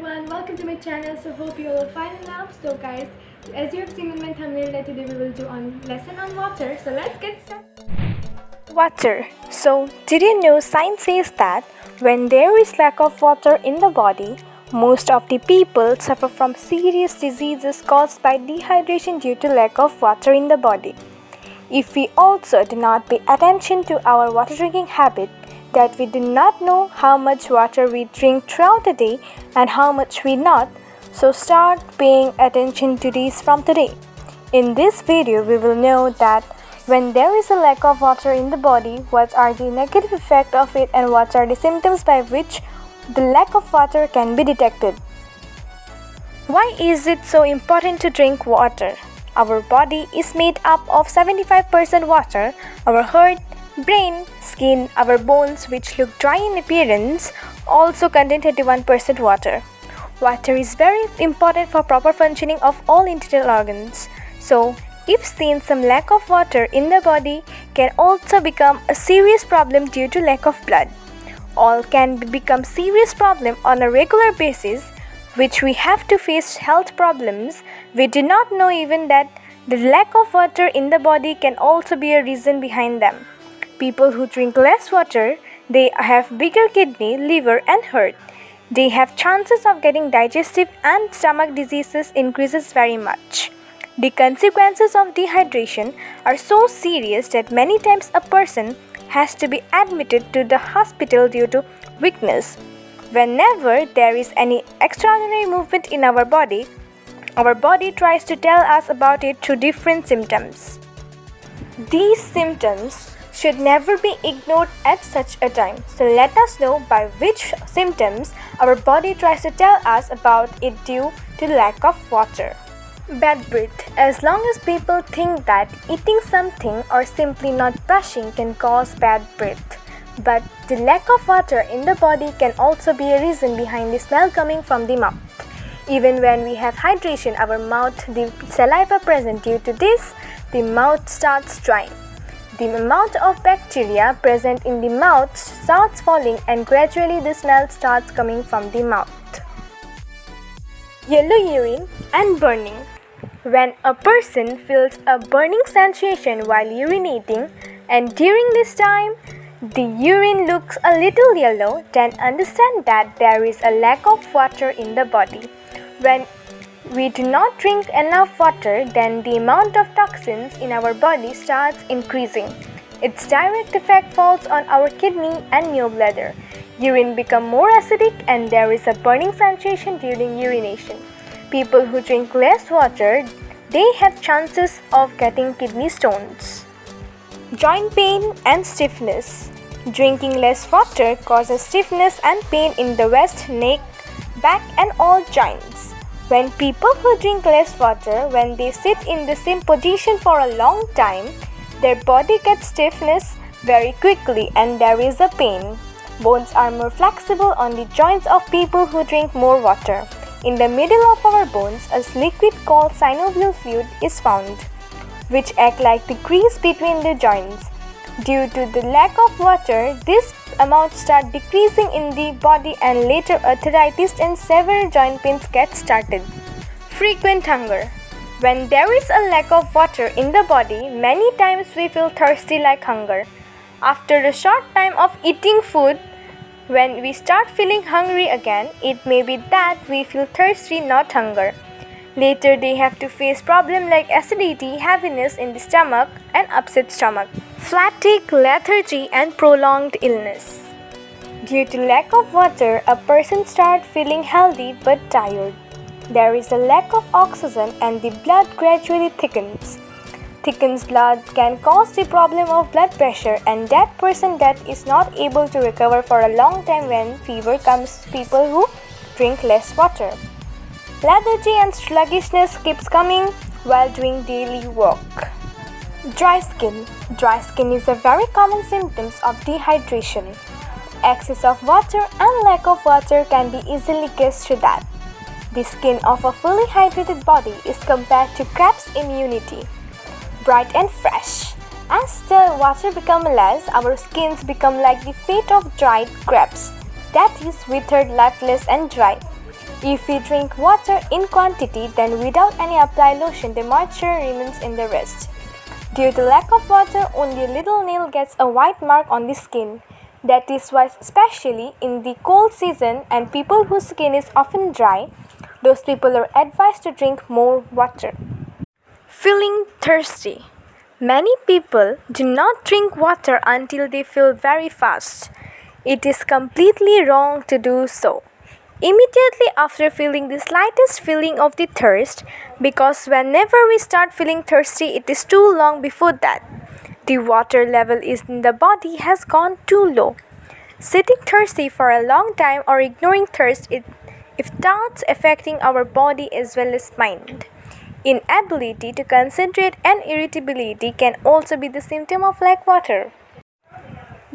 everyone, welcome to my channel. So hope you all are fine enough. So guys, as you have seen in my thumbnail that today we will do on lesson on water. So let's get started. Water. So did you know science says that when there is lack of water in the body, most of the people suffer from serious diseases caused by dehydration due to lack of water in the body. If we also do not pay attention to our water drinking habit, that we do not know how much water we drink throughout the day and how much we not, so start paying attention to these from today. In this video, we will know that when there is a lack of water in the body, what are the negative effects of it and what are the symptoms by which the lack of water can be detected. Why is it so important to drink water? Our body is made up of 75% water. Our heart, brain, skin, our bones, which look dry in appearance, also contain 31% water. Water is very important for proper functioning of all internal organs. So, if seen some lack of water in the body can also become a serious problem due to lack of blood. All can become serious problem on a regular basis, which we have to face health problems. We do not know even that the lack of water in the body can also be a reason behind them. People who drink less water, they have bigger kidney, liver and heart. They have chances of getting digestive and stomach diseases increases very much. The consequences of dehydration are so serious that many times a person has to be admitted to the hospital due to weakness. Whenever there is any extraordinary movement in our body tries to tell us about it through different symptoms. These symptoms should never be ignored at such a time. So let us know by which symptoms our body tries to tell us about it due to lack of water. Bad breath. As long as people think that eating something or simply not brushing can cause bad breath. But the lack of water in the body can also be a reason behind the smell coming from the mouth. Even when we have hydration, our mouth, the saliva present due to this, the mouth starts drying. The amount of bacteria present in the mouth starts falling and gradually the smell starts coming from the mouth. Yellow urine and burning. When a person feels a burning sensation while urinating and during this time the urine looks a little yellow, then understand that there is a lack of water in the body. When we do not drink enough water, then the amount of toxins in our body starts increasing. Its direct effect falls on our kidney and gallbladder. Urine becomes more acidic and there is a burning sensation during urination. People who drink less water, they have chances of getting kidney stones. Joint pain and stiffness. Drinking less water causes stiffness and pain in the waist, neck, back and all joints. When people who drink less water, when they sit in the same position for a long time, their body gets stiffness very quickly and there is a pain. Bones are more flexible on the joints of people who drink more water. In the middle of our bones, a liquid called synovial fluid is found, which act like the grease between the joints. Due to the lack of water, this amount start decreasing in the body and later arthritis and severe joint pains get started. Frequent hunger. When there is a lack of water in the body, many times we feel thirsty like hunger. After a short time of eating food, when we start feeling hungry again, it may be that we feel thirsty, not hunger. Later, they have to face problems like acidity, heaviness in the stomach, and upset stomach, fatigue, lethargy, and prolonged illness. Due to lack of water, a person starts feeling healthy but tired. There is a lack of oxygen and the blood gradually thickens. Thickened blood can cause the problem of blood pressure and that person that is not able to recover for a long time when fever comes people who drink less water. Lethargy and sluggishness keeps coming while doing daily work. Dry skin. Dry skin is a very common symptom of dehydration. Excess of water and lack of water can be easily guessed to that. The skin of a fully hydrated body is compared to crab's immunity, bright and fresh. As the water becomes less, our skins become like the fate of dried crabs, that is withered, lifeless and dry. If we drink water in quantity, then without any applied lotion, the moisture remains in the rest. Due to lack of water, only a little nail gets a white mark on the skin. That is why, especially in the cold season and people whose skin is often dry, those people are advised to drink more water. Feeling thirsty. Many people do not drink water until they feel very fast. It is completely wrong to do so. Immediately after feeling the slightest feeling of the thirst, because whenever we start feeling thirsty, it is too long before that. The water level in the body has gone too low. Sitting thirsty for a long time or ignoring thirst if thoughts affecting our body as well as mind. Inability to concentrate and irritability can also be the symptom of lack water.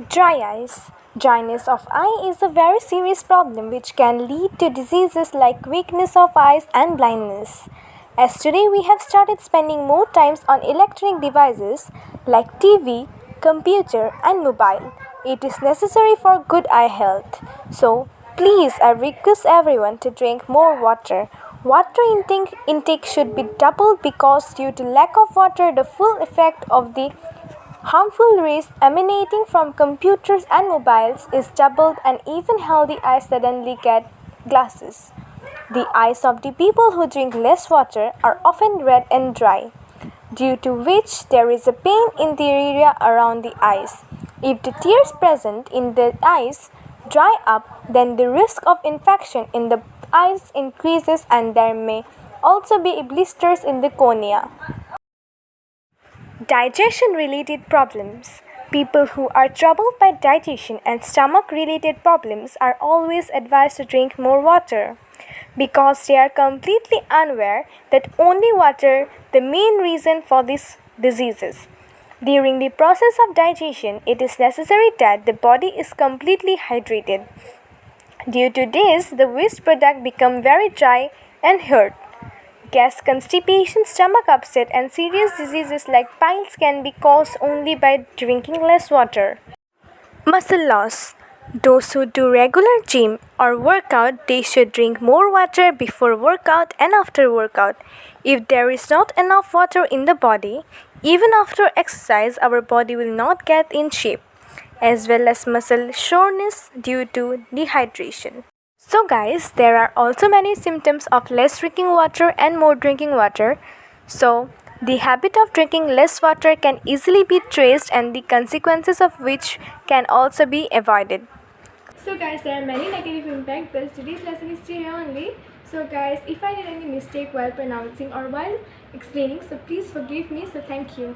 Dry eyes. Dryness of eye is a very serious problem which can lead to diseases like weakness of eyes and blindness. As today we have started spending more times on electronic devices like TV, computer and mobile, it is necessary for good eye health. So, please I request everyone to drink more water. Water intake should be doubled because due to lack of water, the full effect of the harmful rays emanating from computers and mobiles is doubled and even healthy eyes suddenly get glasses. The eyes of the people who drink less water are often red and dry, due to which there is a pain in the area around the eyes. If the tears present in the eyes dry up, then the risk of infection in the eyes increases and there may also be blisters in the cornea. Digestion related problems. People who are troubled by digestion and stomach related problems are always advised to drink more water because they are completely unaware that only water the main reason for these diseases. During the process of digestion, it is necessary that the body is completely hydrated. Due to this, the waste product become very dry and hard. Gas, constipation, stomach upset and serious diseases like piles can be caused only by drinking less water. Muscle loss. Those who do regular gym or workout, they should drink more water before workout and after workout. If there is not enough water in the body, even after exercise, our body will not get in shape, as well as muscle soreness due to dehydration. So guys, there are also many symptoms of less drinking water and more drinking water. So, the habit of drinking less water can easily be traced and the consequences of which can also be avoided. So guys, there are many negative impacts, but today's lesson is here only. So guys, if I did any mistake while pronouncing or while explaining, so please forgive me. So thank you.